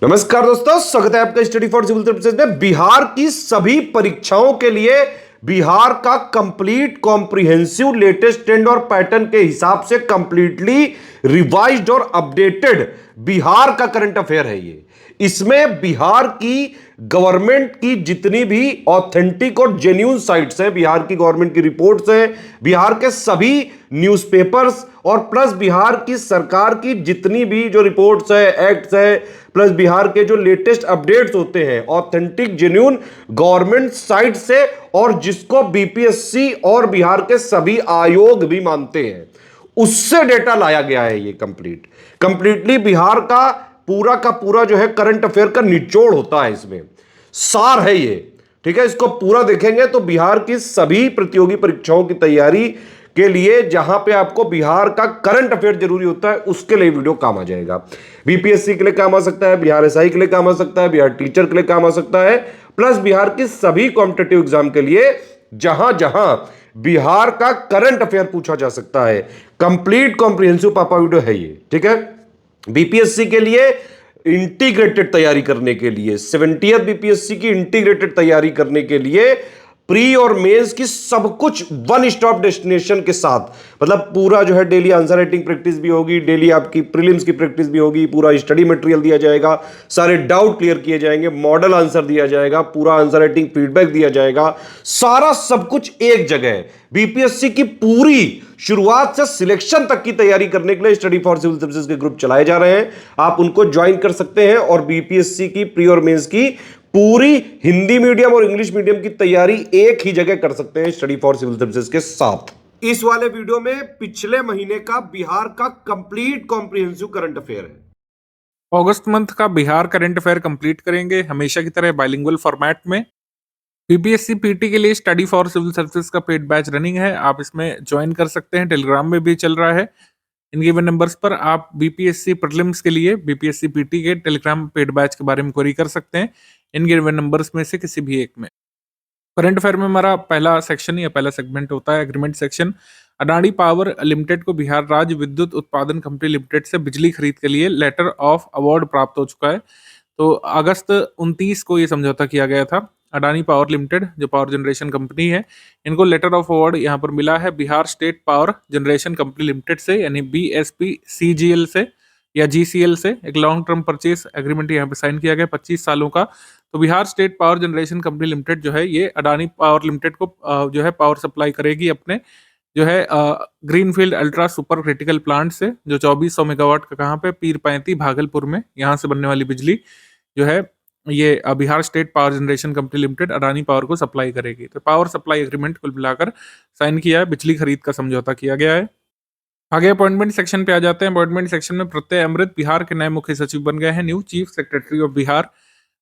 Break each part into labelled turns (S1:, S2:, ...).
S1: नमस्कार दोस्तों, स्वागत है आपका स्टडी फॉर सिविल सर्विसेज में। बिहार की सभी परीक्षाओं के लिए बिहार का कंप्लीट कॉम्प्रिहेंसिव लेटेस्ट ट्रेंड और पैटर्न के हिसाब से कंप्लीटली रिवाइज्ड और अपडेटेड बिहार का करंट अफेयर है ये। इसमें बिहार की गवर्नमेंट की जितनी भी ऑथेंटिक और जेन्युइन साइट्स हैं, बिहार की गवर्नमेंट की रिपोर्ट्स हैं, बिहार के सभी न्यूज़पेपर्स और प्लस बिहार की सरकार की जितनी भी जो रिपोर्ट्स है, एक्ट्स है, प्लस बिहार के जो लेटेस्ट अपडेट्स होते हैं ऑथेंटिक जेन्युइन गवर्नमेंट साइट से, और जिसको बीपीएससी और बिहार के सभी आयोग भी मानते हैं, उससे डेटा लाया गया है। ये कंप्लीटली बिहार का पूरा जो है करंट अफेयर का निचोड़ होता है, इसमें सार है ये। ठीक है, इसको पूरा देखेंगे तो बिहार की सभी प्रतियोगी परीक्षाओं की तैयारी के लिए जहां पे आपको बिहार का करंट अफेयर जरूरी होता है, उसके लिए वीडियो काम आ जाएगा। बीपीएससी के लिए काम आ सकता है, बिहार एसआई के लिए काम आ सकता है, बिहार टीचर के लिए काम आ सकता है, प्लस बिहार की सभी कॉम्पिटेटिव एग्जाम के लिए जहां जहां बिहार का करंट अफेयर पूछा जा सकता है। कंप्लीट कॉम्प्रिहेंसिव पापा वीडियो है ये। ठीक है, बीपीएससी के लिए इंटीग्रेटेड तैयारी करने के लिए 70th बीपीएससी की इंटीग्रेटेड तैयारी करने के लिए प्री और मेंस की सब कुछ वन स्टॉप डेस्टिनेशन के साथ, मतलब पूरा जो है डेली आंसर राइटिंग प्रैक्टिस भी होगी, डेली आपकी प्रीलिम्स की प्रैक्टिस भी होगी, पूरा स्टडी मटेरियल दिया जाएगा, सारे डाउट क्लियर किए जाएंगे, मॉडल आंसर दिया जाएगा, पूरा आंसर राइटिंग फीडबैक दिया जाएगा, सारा सब कुछ एक जगह है। बीपीएससी की पूरी शुरुआत से सिलेक्शन तक की तैयारी करने के लिए स्टडी फॉर सिविल सर्विसेज के ग्रुप चलाए जा रहे हैं, आप उनको ज्वाइन कर सकते हैं और बीपीएससी की प्री और मेंस की पूरी हिंदी मीडियम और इंग्लिश मीडियम की तैयारी एक ही जगह कर सकते हैं स्टडी फॉर सिविल सर्विसेज के साथ। इस वाले वीडियो में पिछले महीने का बिहार का कंप्लीट कॉम्प्रिहेंसिव करंट अफेयर है।
S2: अगस्त मंथ का बिहार करंट अफेयर कंप्लीट करेंगे हमेशा की तरह बाइलिंगुअल फॉर्मेट में। बीपीएससी पीटी के लिए स्टडी फॉर सिविल सर्विसेज का पेड बैच रनिंग है, आप इसमें ज्वाइन कर सकते हैं, टेलीग्राम में भी चल रहा है। इन गिवन नंबर्स पर आप बीपीएससी प्रीलिम्स के लिए बीपीएससी पीटी के टेलीग्राम पेड बैच के बारे में क्वेरी कर सकते हैं, इन गिवन नंबर्स में से किसी भी एक में। करंट अफेयर में हमारा पहला सेक्शन या पहला सेगमेंट होता है agreement section. Adani power limited को बिहार राज्य विद्युत उत्पादन कंपनी लिमिटेड से बिजली खरीद के लिए लेटर ऑफ अवार्ड प्राप्त हो चुका है। तो अगस्त 29 को ये समझौता किया गया था। अडानी पावर लिमिटेड जो पावर जनरेशन कंपनी है, इनको लेटर ऑफ अवार्ड यहाँ पर मिला है Bihar state power generation company limited से, यानी BSPCGL से या GCL से। एक लॉन्ग टर्म परचेज एग्रीमेंट यहाँ पे साइन किया गया 25 सालों का। तो Bihar state power generation company limited जो है ये अडानी पावर लिमिटेड को जो है पावर सप्लाई करेगी अपने जो है greenfield ultra super critical plant से, जो 2400 मेगावाट का कहाँ पे, पीर पैंती भागलपुर में। यहाँ से बनने वाली बिजली जो है ये Bihar state power generation company limited Adani power को सप्लाई करेगी। तो पावर सप्लाई एग्रीमेंट कुल मिलाकर साइन किया है, बिजली खरीद का समझौता किया गया है। आगे अपॉइंटमेंट सेक्शन पे आ जाते हैं। अपॉइंटमेंट सेक्शन में प्रत्यय अमृत बिहार के नए मुख्य सचिव बन गए हैं, new chief secretary of Bihar.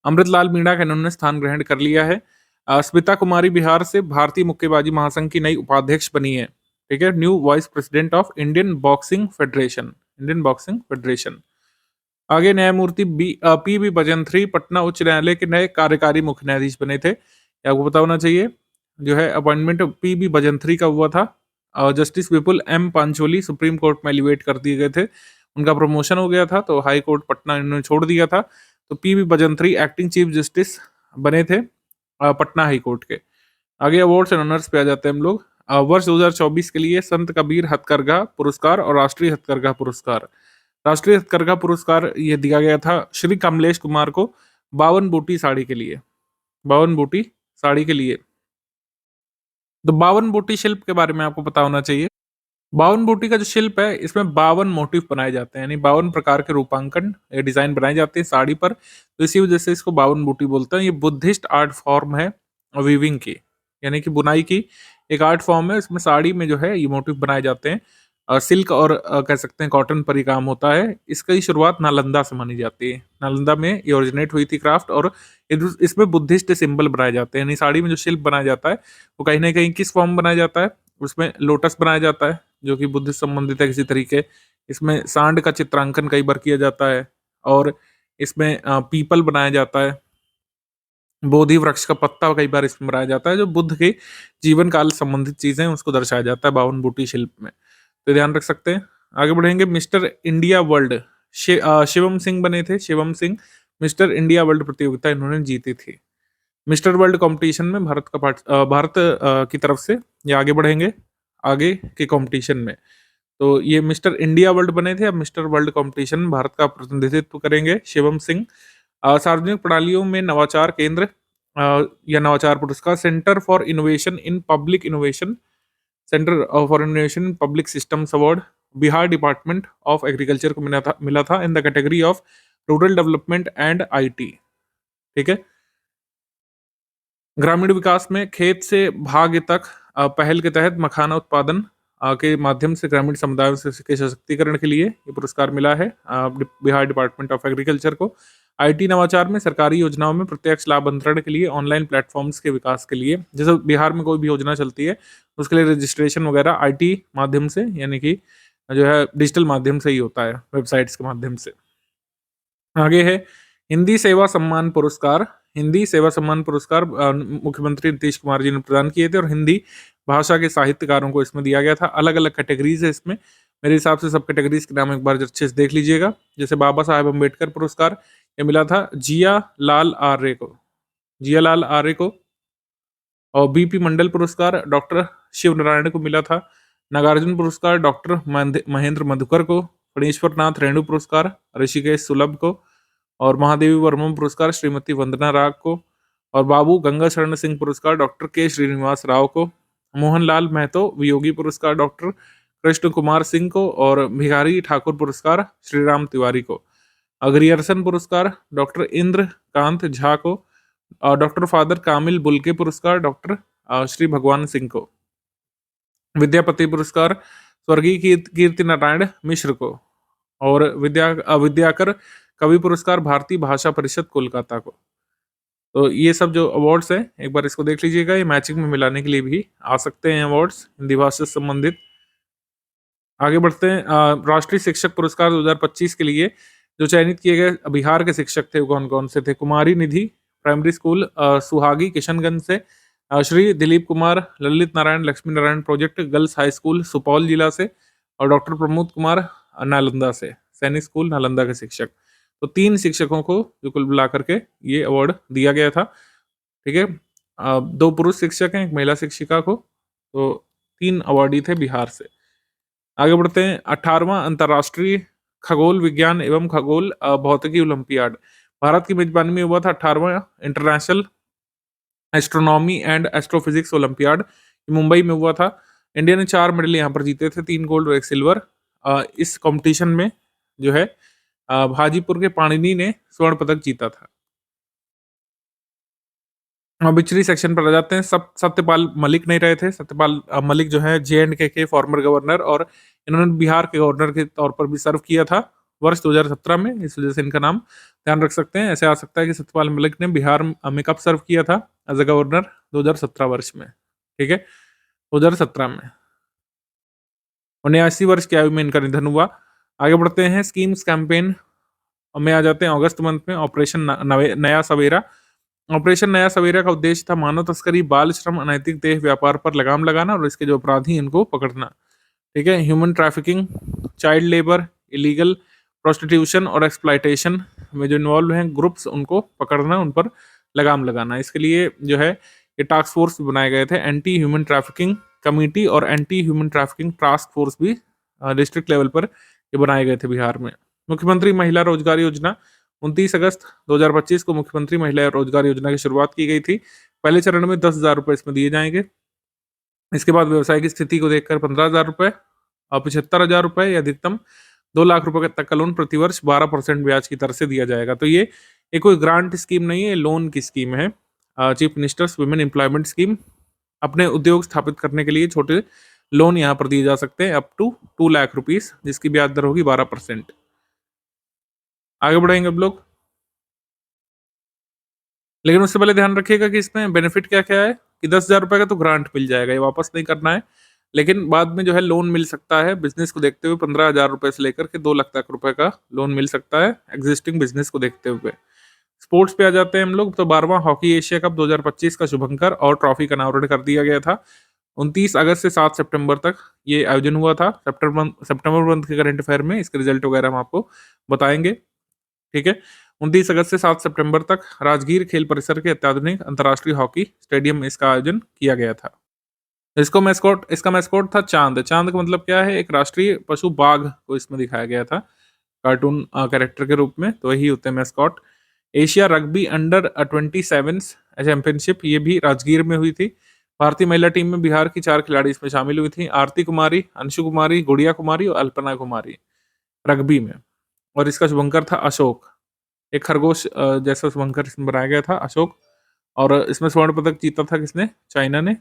S2: Amritlal Meena का इन्होंने स्थान ग्रहण कर लिया है। स्मिता कुमारी बिहार से भारतीय मुक्केबाजी महासंघ की नई उपाध्यक्ष बनी है। ठीक है, new vice president of Indian boxing federation. आगे न्यायमूर्ति PB बजंत्री पटना उच्च न्यायालय के नए कार्यकारी मुख्य न्यायाधीश बने थे। आपको पता होना चाहिए जो है अपॉइंटमेंट PB बजंत्री का हुआ था। जस्टिस विपुल M पांचोली सुप्रीम कोर्ट में एलिवेट कर दिए गए थे, उनका प्रमोशन हो गया था, तो हाई कोर्ट पटना इन्होंने छोड़ दिया था। तो PB बजंत्री एक्टिंग चीफ जस्टिस बने थे पटना हाई कोर्ट के। आगे अवार्ड्स एंड ऑनर्स पे आ जाते हैं हम लोग। वर्ष 2024 के लिए संत कबीर हथकरघा पुरस्कार और राष्ट्रीय हथकरघा पुरस्कार। राष्ट्रीय हथकरघा पुरस्कार ये दिया गया था श्री कमलेश कुमार को 52 बूटी साड़ी के लिए। 52 बूटी साड़ी के लिए। तो 52 बूटी शिल्प के बारे में आपको पता होना चाहिए। 52 बूटी का जो शिल्प है, इसमें 52 मोटिव बनाए जाते हैं, यानी 52 प्रकार के रूपांकन डिजाइन बनाए जाते हैं साड़ी पर। तो इसी वजह से इसको 52 बूटी बोलते हैं। ये बुद्धिस्ट आर्ट फॉर्म है वीविंग की, यानी कि बुनाई की एक आर्ट फॉर्म है। इसमें साड़ी में जो है ये मोटिव बनाए जाते हैं। सिल्क और कह सकते हैं कॉटन पर ही काम होता है। इसकी शुरुआत नालंदा से मानी जाती है। नालंदा में ये ओरिजिनेट हुई थी क्राफ्ट, और इसमें बुद्धिस्ट सिंबल बनाए जाते हैं। यानी साड़ी में जो शिल्प बनाया जाता है वो कहीं ना कहीं किस फॉर्म बनाया जाता है, उसमें लोटस बनाया जाता है जो कि बुद्ध संबंधित है किसी तरीके। इसमें सांड का चित्रांकन कई बार किया जाता है, और इसमें पीपल बनाया जाता है, बोधि वृक्ष का पत्ता कई बार इसमें बनाया जाता है। जो बुद्ध के जीवन काल संबंधित चीजें उसको दर्शाया जाता है 52 बूटी शिल्प में, तो ध्यान रख सकते हैं। आगे बढ़ेंगे। Mister India world Shivam Singh बने थे। Shivam Singh mister India world प्रतियोगिता इन्होंने जीती थी। मिस्टर वर्ल्ड कंपटीशन में भारत की तरफ से ये आगे बढ़ेंगे आगे के कंपटीशन में। तो ये मिस्टर इंडिया वर्ल्ड बने थे, अब मिस्टर वर्ल्ड कंपटीशन में भारत का प्रतिनिधित्व करेंगे शिवम सिंह। सार्वजनिक प्रणालियों में नवाचार केंद्र या नवाचार पुरस्कार, centre for innovation in public innovation, centre for innovation in public systems award Bihar department of agriculture को मिला था in the category of rural development and IT. ठीक है। ग्रामीण विकास में खेत से भाग्य तक पहल के तहत मखाना उत्पादन के माध्यम से ग्रामीण समुदायों के सशक्तिकरण के लिए ये पुरस्कार मिला है बिहार डिपार्टमेंट ऑफ एग्रीकल्चर को। आईटी नवाचार में सरकारी योजनाओं में प्रत्यक्ष लाभ अंतरण के लिए ऑनलाइन प्लेटफॉर्म्स के विकास के लिए, जैसे बिहार में कोई भी योजना चलती है उसके लिए रजिस्ट्रेशन वगैरह आईटी माध्यम से, यानी कि जो है डिजिटल माध्यम से ही होता है, वेबसाइट्स के माध्यम से। आगे है हिंदी सेवा सम्मान पुरस्कार। हिंदी सेवा सम्मान पुरस्कार मुख्यमंत्री नीतीश कुमार जी ने प्रदान किए थे और हिंदी भाषा के साहित्यकारों को इसमें दिया गया था। अलग अलग कैटेगरीज है इसमें, मेरे हिसाब से सब कैटेगरीज के नाम एक बार अच्छे से देख लीजिएगा। जैसे बाबा साहेब अम्बेडकर पुरस्कार ये मिला था जिया लाल आर्य को। और बीपी मंडल पुरस्कार डॉक्टर शिव नारायण को मिला था। नागार्जुन पुरस्कार डॉक्टर महेंद्र मधुकर को। फणीश्वर नाथ रेणु पुरस्कार ऋषिकेश सुलभ को। और महादेवी वर्मा पुरस्कार श्रीमती वंदना राग को। और बाबू गंगा शरण सिंह पुरस्कार डॉक्टर के श्रीनिवास राव को। मोहनलाल महतो वियोगी पुरस्कार डॉक्टर कृष्ण कुमार सिंह को। और भिखारी ठाकुर पुरस्कार श्रीराम तिवारी को। अग्रियर्सन पुरस्कार डॉक्टर इंद्र कांत झा को। डॉक्टर फादर कामिल बुल्के पुरस्कार डॉक्टर श्री भगवान सिंह को। विद्यापति पुरस्कार स्वर्गीय कीर्ति नारायण मिश्र को। और विद्याकर कवि पुरस्कार भारतीय भाषा परिषद कोलकाता को। तो ये सब जो अवार्ड्स हैं एक बार इसको देख लीजिएगा, ये मैचिंग में मिलाने के लिए भी आ सकते हैं अवार्ड्स हिंदी भाषा से संबंधित। आगे बढ़ते हैं। राष्ट्रीय शिक्षक पुरस्कार 2025 के लिए जो चयनित किए गए बिहार के शिक्षक थे वो कौन कौन से थे? कुमारी निधि प्राइमरी स्कूल सुहागी किशनगंज से, Shri Dilip Kumar Lalit Narayan Lakshmi Narayan project girls high school Supaul जिला से, और डॉक्टर प्रमोद कुमार नालंदा से, सैनिक स्कूल नालंदा के शिक्षक। तो 3 शिक्षकों को जो कुल मिला करके ये अवार्ड दिया गया था। ठीक है। 2 पुरुष शिक्षक हैं, 1 महिला शिक्षिका को, तो 3 अवार्डी थे बिहार से। आगे बढ़ते हैं। 18वां अंतर्राष्ट्रीय खगोल विज्ञान एवं खगोल भौतिकी ओलंपियाड भारत की मेजबानी में हुआ था। 18वां international astronomy and astrophysics olympiad Mumbai में हुआ था। इंडिया ने 4 मेडल यहाँ पर जीते थे, 3 गोल्ड और 1 सिल्वर। इस कंपटीशन में जो है हाजीपुर के पाणिनी ने स्वर्ण पदक जीता था। ऑबिचुरी सेक्शन पर आ जाते हैं। सत्यपाल मलिक नहीं रहे थे। सत्यपाल मलिक जो है JNK के फॉर्मर गवर्नर, और इन्होंने बिहार के गवर्नर के तौर पर भी सर्व किया था वर्ष 2017 में, इस वजह से इनका नाम ध्यान रख सकते हैं। ऐसे आ सकता है कि सत्यपाल मलिक ने बिहार में कब सर्व किया था एज ए गवर्नर? 2017 वर्ष में। ठीक है, 2017 में। 79 वर्ष की आयु में इनका निधन हुआ। आगे बढ़ते हैं। स्कीम्स कैंपेन में आ जाते हैं। अगस्त मंथ में ऑपरेशन नया सवेरा। ऑपरेशन नया सवेरा का उद्देश्य था मानव तस्करी, बाल श्रम, अनैतिक देह व्यापार पर लगाम लगाना और इसके जो अपराधी इनको पकड़ना। ठीक है। Human trafficking, child labour, illegal prostitution और एक्सप्लॉयटेशन में जो इन्वॉल्व हैं ग्रुप्स, उनको पकड़ना, उन पर लगाम लगाना। इसके लिए जो है ये टास्क फोर्स भी बनाए गए थे। एंटी ह्यूमन ट्रैफिकिंग कमेटी और anti human trafficking task force भी डिस्ट्रिक्ट लेवल पर ये बनाए गए थे बिहार में। मुख्यमंत्री महिला रोजगार योजना 29 अगस्त 2025 को मुख्यमंत्री महिला रोजगार योजना की शुरुआत की गई थी। पहले चरण में 10,000 रुपए इसमें दिए जाएंगे। इसके बाद व्यवसाय की स्थिति को देखकर 15,000 रुपए और 75,000 रुपए या अधिकतम 2 लाख रुपए तक का लोन प्रतिवर्ष 12% ब्याज की दर से दिया जाएगा। तो ये कोई ग्रांट स्कीम नहीं है, लोन की स्कीम है। Chief ministers women employment scheme. अपने उद्योग स्थापित करने के लिए छोटे लोन यहाँ पर दिए जा सकते हैं अप टू 2 लाख रुपीस, जिसकी ब्याज दर होगी 12%। आगे बढ़ेंगे अब लोग, लेकिन उससे पहले ध्यान रखिएगा कि इसमें बेनिफिट क्या क्या है कि 10,000 रुपए का तो ग्रांट मिल जाएगा, ये वापस नहीं करना है। लेकिन बाद में जो है लोन मिल सकता है बिजनेस को देखते हुए 15,000 रुपए से लेकर के 2 लाख तक रुपए का लोन मिल सकता है एग्जिस्टिंग बिजनेस को देखते हुए। स्पोर्ट्स पे आ जाते हैं हम लोग। तो 12वां हॉकी एशिया कप 2025 का शुभंकर और ट्रॉफी का अनावरण कर दिया गया था। 29 अगस्त से 7 सितंबर तक ये आयोजन हुआ था। सितंबर मंथ के करंट अफेयर में इसके रिजल्ट वगैरह हम आपको बताएंगे। ठीक है। 29 अगस्त से 7 सितंबर तक राजगीर खेल परिसर के अत्याधुनिक अंतर्राष्ट्रीय हॉकी स्टेडियम में इसका आयोजन किया गया था। इसका मैस्कॉट था चांद। चांद का मतलब क्या है? एक राष्ट्रीय पशु बाघ को इसमें दिखाया गया था कार्टून कैरेक्टर के रूप में, तो वही होते हैं mascot. Asia rugby under 27 championship ये भी राजगीर में हुई थी। भारतीय महिला टीम में बिहार की 4 खिलाड़ी इसमें शामिल हुई थी, आरती कुमारी, अंशु कुमारी, गुड़िया कुमारी और अल्पना कुमारी, रग्बी में। और इसका शुभंकर था अशोक, एक खरगोश जैसा शुभंकर इसमें बनाया गया था, अशोक। और इसमें स्वर्ण पदक जीता था किसने? चाइना ने।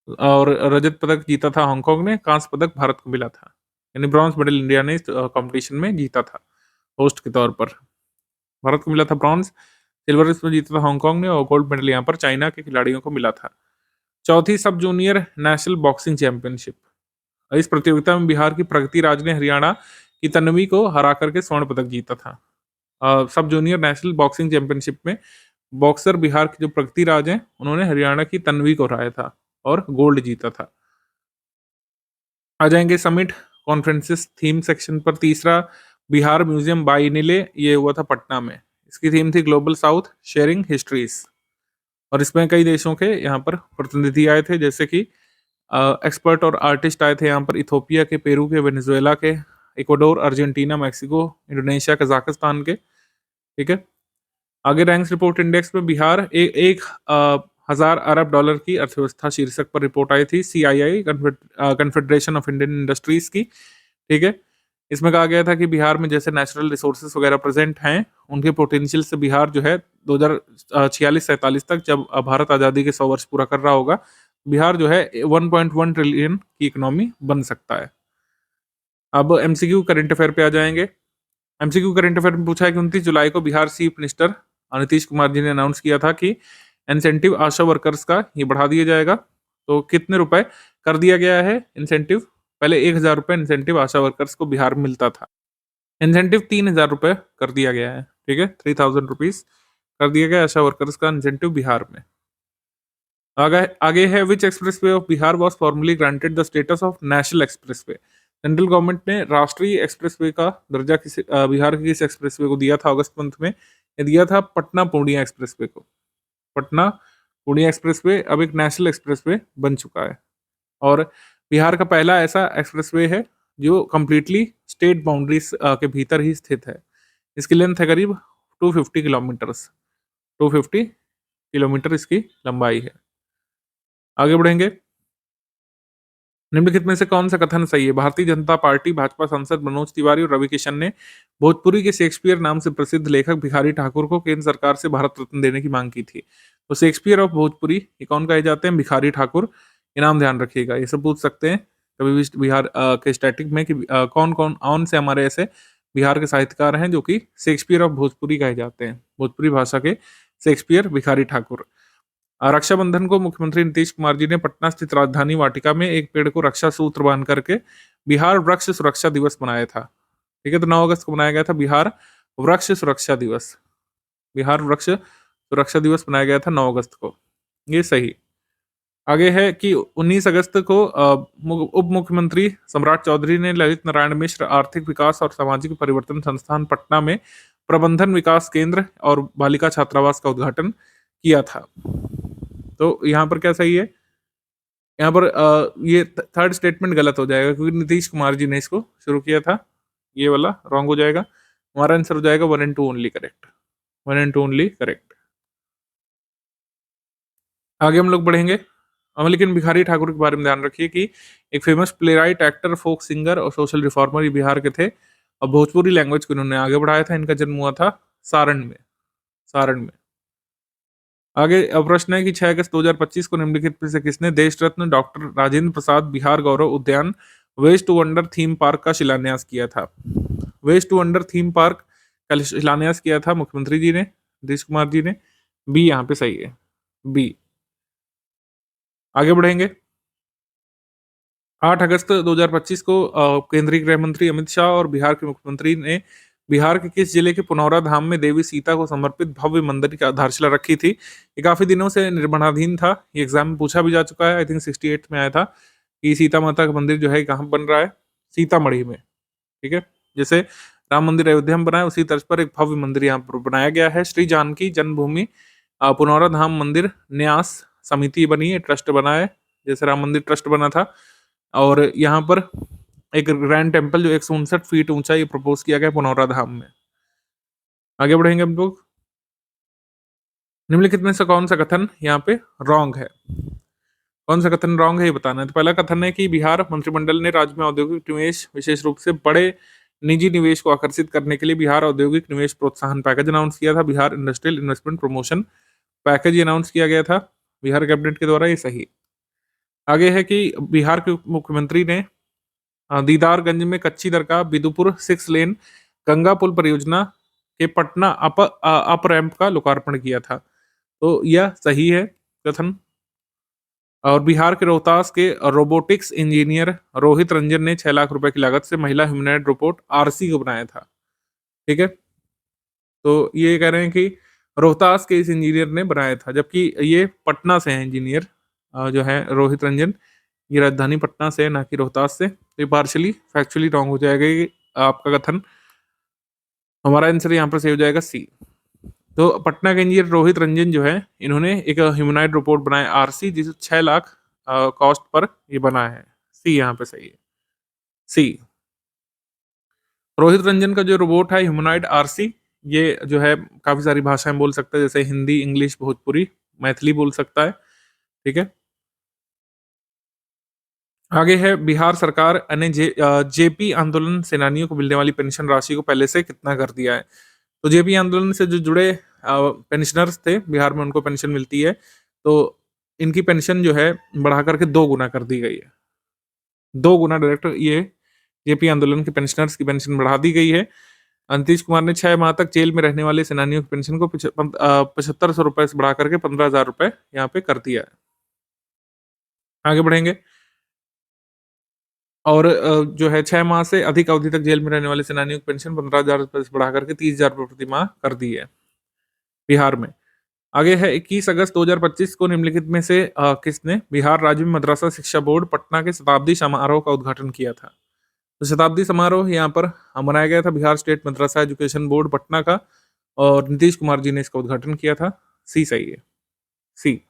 S2: और रजत पदक जीता था हांगकांग ने, कांस्य पदक भारत को मिला था, यानी ब्रॉन्ज मेडल इंडिया ने इस कंपटीशन में जीता था होस्ट के तौर पर। भारत को मिला था ब्रॉन्ज, सिल्वर इसमें जीता था हांगकांग ने, और गोल्ड मेडल यहाँ पर चाइना के खिलाड़ियों को मिला था। चौथी सब जूनियर नेशनल बॉक्सिंग चैंपियनशिप। इस प्रतियोगिता में बिहार की प्रगति राज ने हरियाणा की तन्वी को हरा करके स्वर्ण पदक जीता था। सब जूनियर नेशनल बॉक्सिंग चैंपियनशिप में बॉक्सर बिहार के जो प्रगति राज हैं उन्होंने हरियाणा की तन्वी को हराया था और गोल्ड जीता था। आ जाएंगे समिट कॉन्फ्रेंसेस थीम सेक्शन पर। तीसरा बिहार म्यूजियम बाइनिले, ये हुआ था पटना में। इसकी थीम थी ग्लोबल साउथ शेयरिंग हिस्ट्रीज, और इसमें कई देशों के यहाँ पर प्रतिनिधि आए थे, जैसे कि एक्सपर्ट और आर्टिस्ट आए थे यहाँ पर इथोपिया के, पेरू के, वेनेजुएला के, Ecuador, Argentina, Mexico, Indonesia, Kazakhstan के। ठीक है, आगे रैंक्स रिपोर्ट इंडेक्स में बिहार 1,000 अरब डॉलर की अर्थव्यवस्था शीर्षक पर रिपोर्ट आई थी, CII confederation of Indian industries की। ठीक है, इसमें कहा गया था कि बिहार में जैसे नेचुरल रिसोर्सेज वगैरह प्रेजेंट हैं, उनके पोटेंशियल से बिहार जो है 2046-47 तक, जब भारत आज़ादी के 100 वर्ष पूरा कर रहा होगा, बिहार जो है 1.1 ट्रिलियन की इकोनॉमी बन सकता है। अब MCQ करंट अफेयर पे आ जाएंगे। MCQ करंट अफेयर में पूछा है कि 29 जुलाई को बिहार चीफ मिनिस्टर नीतीश कुमार जी ने अनाउंस किया था कि इंसेंटिव आशा वर्कर्स का ये बढ़ा दिया जाएगा। तो कितने रुपए कर दिया गया है इंसेंटिव? पहले 1,000 रुपए इंसेंटिव आशा वर्कर्स को बिहार में मिलता था, इंसेंटिव 3,000 रुपए कर दिया गया है। ठीक है, 3,000 रुपीज कर दिया गया आशा वर्कर्स का इंसेंटिव बिहार में। आगे है which expressway of Bihar was formally granted the status of national expressway. Central government ने राष्ट्रीय एक्सप्रेसवे का दर्जा बिहार के किस एक्सप्रेसवे को दिया था? अगस्त मंथ में ये दिया था पटना पूर्णिया एक्सप्रेसवे को। पटना पूर्णिया एक्सप्रेसवे अब एक नेशनल एक्सप्रेसवे बन चुका है, और बिहार का पहला ऐसा एक्सप्रेसवे है जो कम्प्लीटली स्टेट बाउंड्रीज के भीतर ही स्थित है। इसकी लेंथ है करीब 250 किलोमीटर्स, 250 किलोमीटर इसकी लंबाई है। आगे बढ़ेंगे, निम्नलिखित में से कौन सा कथन सही है? भारतीय जनता पार्टी भाजपा सांसद मनोज तिवारी और रवि किशन ने भोजपुरी के शेक्सपियर नाम से प्रसिद्ध लेखक भिखारी ठाकुर को केंद्र सरकार से भारत रत्न देने की मांग की थी। तो शेक्सपियर ऑफ भोजपुरी ये कौन कहे जाते हैं? भिखारी ठाकुर। ये नाम ध्यान रखिएगा, ये सब पूछ सकते हैं कभी भी बिहार के स्टैटिक में कि कौन से हमारे ऐसे बिहार के साहित्यकार हैं जो कि शेक्सपियर ऑफ भोजपुरी कहे जाते हैं, भोजपुरी भाषा के शेक्सपियर भिखारी ठाकुर। रक्षाबंधन को मुख्यमंत्री नीतीश कुमार जी ने पटना स्थित राजधानी वाटिका में एक पेड़ को रक्षा सूत्र बांध करके बिहार वृक्ष सुरक्षा दिवस मनाया था। ठीक है, तो 9 अगस्त को मनाया गया था बिहार वृक्ष सुरक्षा दिवस। बिहार वृक्ष सुरक्षा दिवस मनाया गया था 9 अगस्त को, ये सही। आगे है कि 19 अगस्त को उप मुख्यमंत्री सम्राट चौधरी ने ललित नारायण मिश्र आर्थिक विकास और सामाजिक परिवर्तन संस्थान पटना में प्रबंधन विकास केंद्र और बालिका छात्रावास का उद्घाटन किया था। तो यहाँ पर क्या सही है? यहाँ पर ये थर्ड स्टेटमेंट गलत हो जाएगा, क्योंकि नीतीश कुमार जी ने इसको शुरू किया था, ये वाला रॉन्ग हो जाएगा। हमारा आंसर हो जाएगा 1 and 2 only correct, 1 and 2 only correct. आगे हम लोग बढ़ेंगे, लेकिन भिखारी ठाकुर के बारे में ध्यान रखिए कि एक famous playwright, actor, folk singer और सोशल रिफॉर्मर ये बिहार के थे, और भोजपुरी लैंग्वेज को इन्होंने आगे बढ़ाया था। इनका जन्म हुआ था सारण में। आगे प्रश्न है कि 6 अगस्त 2025 को निम्नलिखित में से किसने देश रत्न doctor Rajendra Prasad Bihar Gaurav Udyan west to wonder theme park का शिलान्यास किया था? West to wonder theme park का शिलान्यास किया था मुख्यमंत्री जी ने, नीतीश कुमार जी ने। बी यहाँ पे सही है, बी। आगे बढ़ेंगे, 8 अगस्त 2025 को केंद्रीय गृह मंत्री अमित शाह और बिहार के मुख्यमंत्री ने बिहार के किस जिले के पुनौरा धाम में देवी सीता को समर्पित भव्य मंदिर की आधारशिला रखी थी? ये काफी दिनों से निर्माणाधीन था, ये एग्जाम में पूछा भी जा चुका है, आई थिंक 68 में आया था कि सीता माता का मंदिर जो है कहाँ बन रहा है? सीतामढ़ी में। ठीक है, जैसे राम मंदिर अयोध्या में बनाया, उसी तर्ज पर एक भव्य मंदिर यहाँ पर बनाया गया है। श्री जानकी जन्मभूमि पुनौरा धाम मंदिर न्यास समिति बनी है, ट्रस्ट बना है, जैसे राम मंदिर ट्रस्ट बना था। और यहाँ पर एक ग्रैंड टेम्पल जो 159 फीट ऊंचा ये प्रपोज किया गया पुनौरा धाम में। आगे बढ़ेंगे हम लोग। निम्नलिखित में से कौन सा कथन यहाँ पे रॉन्ग है? कौन सा कथन रॉन्ग है ये बताना है। तो पहला कथन है कि बिहार मंत्रिमंडल ने राज्य में औद्योगिक निवेश, विशेष रूप से बड़े निजी निवेश को आकर्षित करने के लिए बिहार औद्योगिक निवेश प्रोत्साहन पैकेज अनाउंस किया था। Bihar industrial investment promotion package announce किया गया था बिहार कैबिनेट के द्वारा, ये सही है। आगे है कि बिहार के मुख्यमंत्री ने दीदारगंज में कच्ची दरगाह बिदुपुर 6 लेन गंगा पुल परियोजना के पटना अप रैंप का लोकार्पण किया था, तो यह सही है कथन। और बिहार के रोहतास के रोबोटिक्स इंजीनियर रोहित रंजन ने 6 लाख रुपए की लागत से महिला ह्यूमनॉइड रोबोट आरसी को बनाया था। ठीक है, तो ये कह रहे हैं कि रोहतास के इस इंजीनियर ने बनाया था, जबकि ये पटना से है इंजीनियर जो है रोहित रंजन, ये राजधानी पटना से है, ना कि रोहतास से। तो ये पार्शली फैक्चुअली रॉन्ग हो जाएगा ये आपका कथन। हमारा आंसर यहाँ पर सही हो जाएगा सी। तो पटना के इंजीनियर रोहित रंजन जो है, इन्होंने एक ह्यूमनॉइड रोबोट बनाया आरसी, जिसे 6 लाख कॉस्ट पर ये बना है। सी यहाँ पे सही है, सी। रोहित रंजन का जो रोबोट है ह्यूमनॉइड आरसी, ये जो है काफी सारी भाषाएं बोल सकता है, जैसे हिंदी, इंग्लिश, भोजपुरी, मैथिली बोल सकता है। ठीक है, आगे है बिहार सरकार ने जेपी आंदोलन सेनानियों को मिलने वाली पेंशन राशि को पहले से कितना कर दिया है। तो जेपी आंदोलन से जो जुड़े पेंशनर्स थे बिहार में, उनको पेंशन मिलती है, तो इनकी पेंशन जो है बढ़ा करके 2 गुना कर दी गई है। 2 गुना डायरेक्ट ये जेपी आंदोलन के पेंशनर्स की पेंशन बढ़ा दी गई है। नीतीश कुमार ने 6 माह तक जेल में रहने वाले सेनानियों की पेंशन को 7500 रुपए से बढ़ा करके 15,000 रुपए यहाँ पे कर दिया है। आगे बढ़ेंगे। और जो है 6 माह से अधिक अवधि तक जेल में रहने वाले सेनानियों की पेंशन 15,000 रुपए से बढ़ा करके 30,000 रुपए प्रति माह कर दी है बिहार में। आगे है 21 अगस्त 2025 को निम्नलिखित में से किसने बिहार राज्य मद्रासा शिक्षा बोर्ड पटना के शताब्दी समारोह का उद्घाटन किया था। तो शताब्दी समारोह यहाँ पर मनाया गया था Bihar state madrasa education board Patna का, और नीतीश कुमार जी ने इसका उद्घाटन किया था। सी सही है, सी।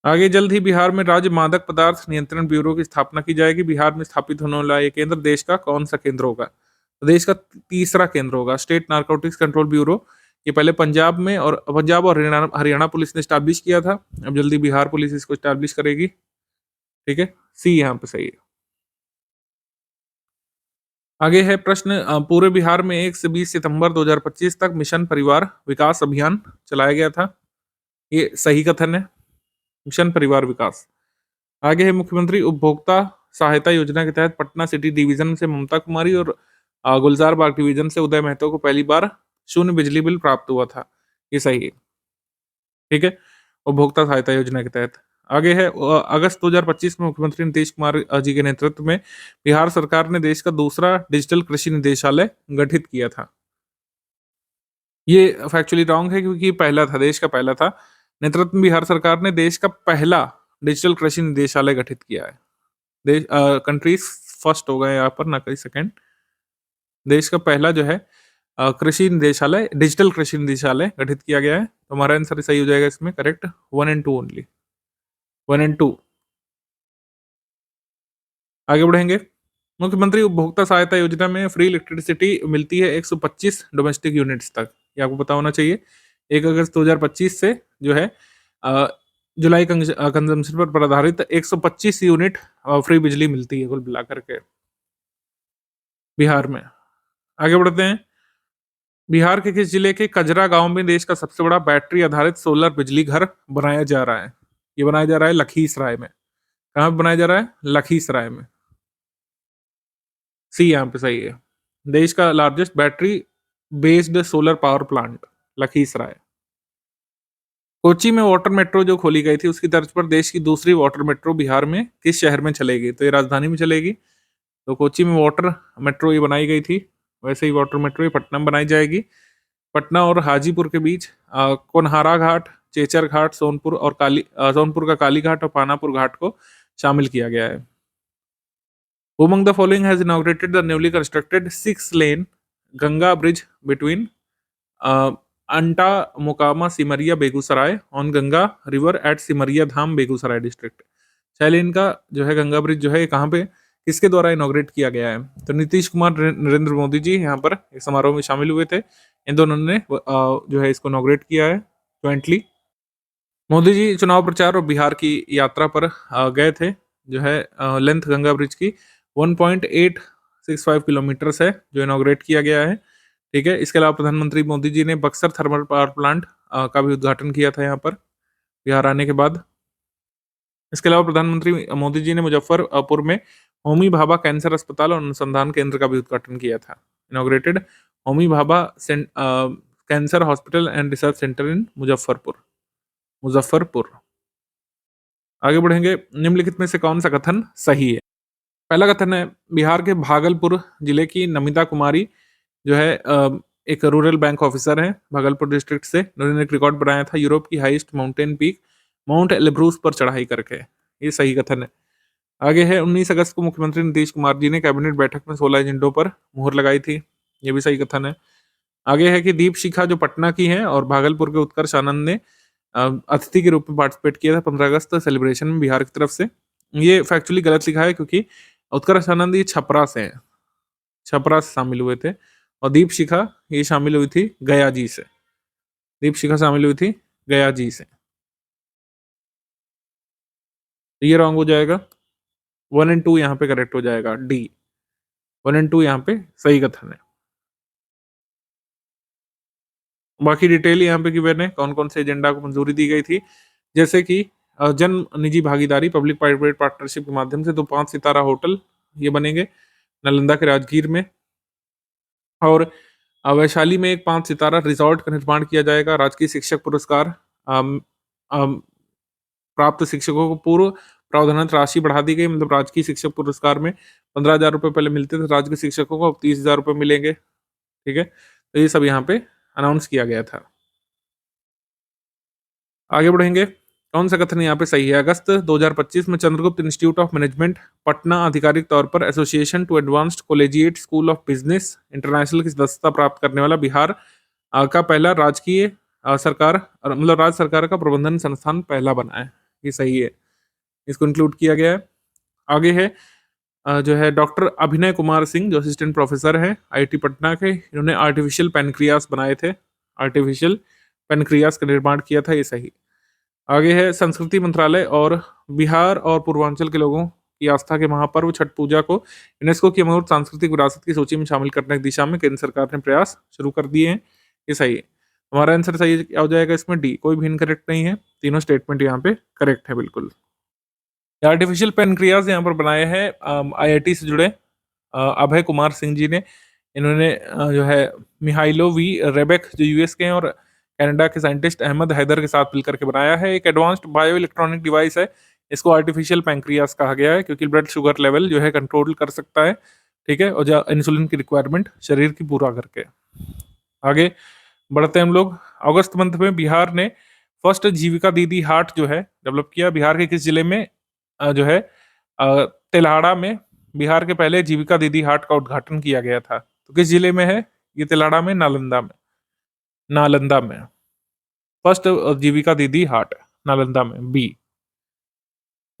S2: आगे जल्द ही बिहार में राज्य मादक पदार्थ नियंत्रण ब्यूरो की स्थापना की जाएगी। बिहार में स्थापित होने वाला ये केंद्र देश का कौन सा केंद्र होगा? तो देश का तीसरा केंद्र होगा। स्टेट नारकोटिक्स कंट्रोल ब्यूरो ये पहले पंजाब और हरियाणा पुलिस ने स्टैब्लिश किया था, अब जल्दी बिहार पुलिस इसको स्टैब्लिश करेगी। ठीक है, सी यहाँ पे सही है। आगे है प्रश्न, पूरे बिहार में 1 से 20 सितंबर 2025 तक मिशन परिवार विकास अभियान चलाया गया था, ये सही कथन है, मिशन परिवार विकास। आगे है मुख्यमंत्री उपभोक्ता सहायता योजना के तहत पटना सिटी डिवीजन से ममता कुमारी और गुलजार बाग डिवीजन से उदय महतो को पहली बार शून्य बिजली बिल प्राप्त हुआ था, ये सही है। ठीक है, उपभोक्ता सहायता योजना के तहत। आगे है अगस्त 2025 में मुख्यमंत्री नीतीश कुमार जी के नेतृत्व में बिहार सरकार ने देश का दूसरा डिजिटल कृषि निदेशालय गठित किया था। ये फैक्चुअली रॉन्ग है, क्योंकि पहला था, देश का पहला था। नेतृत्व में बिहार सरकार ने देश का पहला डिजिटल कृषि निदेशालय गठित किया है। देश कंट्रीज फर्स्ट हो गए यहाँ पर, ना कहीं सेकेंड। देश का पहला जो है कृषि निदेशालय, डिजिटल कृषि निदेशालय गठित किया गया है। तो हमारा आंसर सही हो जाएगा इसमें, करेक्ट 1 and 2 ओनली, 1 and 2। आगे बढ़ेंगे। मुख्यमंत्री उपभोक्ता सहायता योजना में फ्री इलेक्ट्रिसिटी मिलती है 125 डोमेस्टिक यूनिट्स तक, ये आपको पता होना चाहिए। 1 अगस्त 2025 से जो है जुलाई कंजम्पशन पर आधारित 125 यूनिट फ्री बिजली मिलती है कुल मिला करके बिहार में। आगे बढ़ते हैं। बिहार के किस जिले के कजरा गांव में देश का सबसे बड़ा बैटरी आधारित सोलर बिजली घर बनाया जा रहा है? ये बनाया जा रहा है लखीसराय में। कहाँ पे बनाया जा रहा है? लखीसराय में। सी यहाँ पे सही है, देश का largest battery based solar power plant Lakhisarai. Kochi में वाटर मेट्रो जो खोली गई थी, उसकी तर्ज पर देश की दूसरी वाटर मेट्रो बिहार में किस शहर में चलेगी? तो ये राजधानी में चलेगी। तो कोची में वाटर मेट्रो ये बनाई गई थी, वैसे ही वाटर मेट्रो ये पटना में बनाई जाएगी। पटना और हाजीपुर के बीच कोनहारा घाट, चेचर घाट, सोनपुर का काली घाट और पानापुर घाट को शामिल किया गया है। Among the following has inaugurated the newly constructed 6-lane Ganga Bridge between Anta Mokama Simaria Begusarai on Ganga river at Simaria Dham Begusarai district. 6 lane का जो है गंगा ब्रिज जो है कहाँ पे किसके द्वारा इनॉग्रेट किया गया है? तो नीतीश कुमार नरेंद्र मोदी जी यहाँ पर एक समारोह में शामिल हुए थे। इन दोनों ने जो है इसको इनॉग्रेट किया है ज्वाइंटली। मोदी जी चुनाव प्रचार और बिहार की यात्रा पर गए थे। जो है लेंथ गंगा ब्रिज की 1.865 किलोमीटर है जो इनॉग्रेट किया गया है। ठीक है, इसके अलावा प्रधानमंत्री मोदी जी ने बक्सर थर्मल पावर प्लांट का भी उद्घाटन किया था यहाँ पर बिहार आने के बाद। इसके अलावा प्रधानमंत्री मोदी जी ने मुजफ्फरपुर में होमी भाभा कैंसर अस्पताल और अनुसंधान केंद्र का भी उद्घाटन किया था। Inaugurated Homi Bhabha cancer hospital and research centre in Muzaffarpur. आगे बढ़ेंगे, निम्नलिखित में से कौन सा कथन सही है? पहला कथन है बिहार के भागलपुर जिले की नमिता कुमारी जो है एक रूरल बैंक ऑफिसर है भागलपुर डिस्ट्रिक्ट से। उन्होंने एक रिकॉर्ड बनाया था यूरोप की highest mountain peak mount Elbrus पर चढ़ाई करके। ये सही कथन है। आगे है 19 अगस्त को मुख्यमंत्री नीतीश कुमार जी ने कैबिनेट बैठक में 16 एजेंडों पर मुहर लगाई थी। ये भी सही कथन है। आगे है कि दीप शिखा जो पटना की है और भागलपुर के उत्कर्ष आनंद ने अतिथि के रूप में पार्टिसिपेट किया था 15 अगस्त सेलिब्रेशन में बिहार की तरफ से। ये फैक्चुअली गलत लिखा है क्योंकि उत्कर्ष आनंद ये छपरा से हैं, छपरा से शामिल हुए थे और दीप शिखा ये शामिल हुई थी गया जी से। दीप शिखा शामिल हुई थी गया जी से। तो ये रॉन्ग हो जाएगा। 1 एंड 2 यहाँ पे करेक्ट हो जाएगा। डी 1 एंड 2 यहाँ पे सही कथन है। बाकी डिटेल यहाँ पे गिवन है कौन कौन से एजेंडा को मंजूरी दी गई थी, जैसे कि जन निजी भागीदारी पब्लिक प्राइवेट पार्टनरशिप के माध्यम से 5 सितारा होटल ये बनेंगे नालंदा के राजगीर में, और वैशाली में एक 5 सितारा रिजॉर्ट का निर्माण किया जाएगा। राजकीय शिक्षक पुरस्कार प्राप्त शिक्षकों को पूर्व प्रावधानित राशि बढ़ा दी गई। मतलब राजकीय शिक्षक पुरस्कार में 15,000 रुपये पहले मिलते थे राजकीय शिक्षकों को, अब 30,000 रुपये मिलेंगे। ठीक है, तो ये सब यहाँ पे अनाउंस किया गया था। आगे बढ़ेंगे, कौन सा कथन यहाँ पे सही है? अगस्त 2025 में Chandragupta institute of management Patna आधिकारिक तौर पर association to advanced collegiate school of business international की सदस्यता प्राप्त करने वाला बिहार का पहला राजकीय सरकार मतलब राज्य सरकार का प्रबंधन संस्थान पहला बना है। ये सही है, इसको इंक्लूड किया गया है। आगे है जो है डॉक्टर अभिनय कुमार सिंह जो असिस्टेंट प्रोफेसर है आईआईटी पटना के, इन्होंने आर्टिफिशियल पेनक्रियास बनाए थे। आर्टिफिशियल पेनक्रियास का निर्माण किया था, ये सही। आगे है संस्कृति मंत्रालय और बिहार और पूर्वांचल के लोगों की आस्था के महापर्व छठ पूजा को यूनेस्को की अमूर्त सांस्कृतिक विरासत की सूची में शामिल करने की दिशा में केंद्र सरकार ने प्रयास शुरू कर दिए हैं। ये सही है। हमारा आंसर सही क्या हो जाएगा इसमें? डी, कोई भी इनकरेक्ट नहीं है, तीनों स्टेटमेंट यहाँ पे करेक्ट है बिल्कुल। आर्टिफिशियल पेनक्रियास यहाँ पर बनाए हैं आईआईटी से जुड़े अभय कुमार सिंह जी ने। इन्होंने जो है मिहाइलो वी रेबेक जो यूएस के हैं और कनाडा के साइंटिस्ट अहमद हैदर के साथ मिलकर के बनाया है। एक एडवांस्ड बायो इलेक्ट्रॉनिक डिवाइस है, इसको आर्टिफिशियल पेनक्रियास कहा गया है क्योंकि ब्लड शुगर लेवल जो है कंट्रोल कर सकता है। ठीक है, और जो इंसुलिन की रिक्वायरमेंट शरीर की पूरा करके। आगे बढ़ते हैं हम लोग। अगस्त मंथ में बिहार ने फर्स्ट जीविका दीदी हाट जो है डेवलप किया। बिहार के किस जिले में जो है तेल्हाड़ा में बिहार के पहले जीविका दीदी हाट का उद्घाटन किया गया था। तो किस जिले में है ये? तेल्हाड़ा में, नालंदा में। नालंदा में फर्स्ट जीविका दीदी हाट नालंदा में, बी।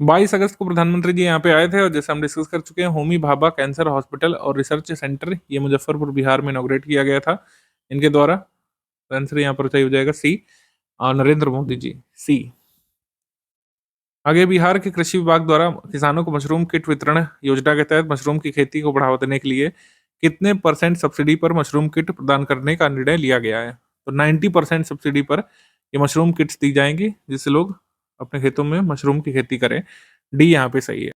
S2: 22 अगस्त को प्रधानमंत्री जी यहाँ पे आए थे और जैसे हम डिस्कस कर चुके हैं होमी भाभा कैंसर हॉस्पिटल और रिसर्च सेंटर ये मुजफ्फरपुर बिहार में इनॉग्रेट किया गया था इनके द्वारा। आंसर यहाँ पर सही हो जाएगा सी, नरेंद्र मोदी जी, सी। आगे बिहार के कृषि विभाग द्वारा किसानों को मशरूम किट वितरण योजना के तहत मशरूम की खेती को बढ़ावा देने के लिए कितने % सब्सिडी पर मशरूम किट प्रदान करने का निर्णय लिया गया है? तो 90% सब्सिडी पर ये मशरूम किट्स दी जाएंगी जिससे लोग अपने खेतों में मशरूम की खेती करें। डी यहाँ पे सही है।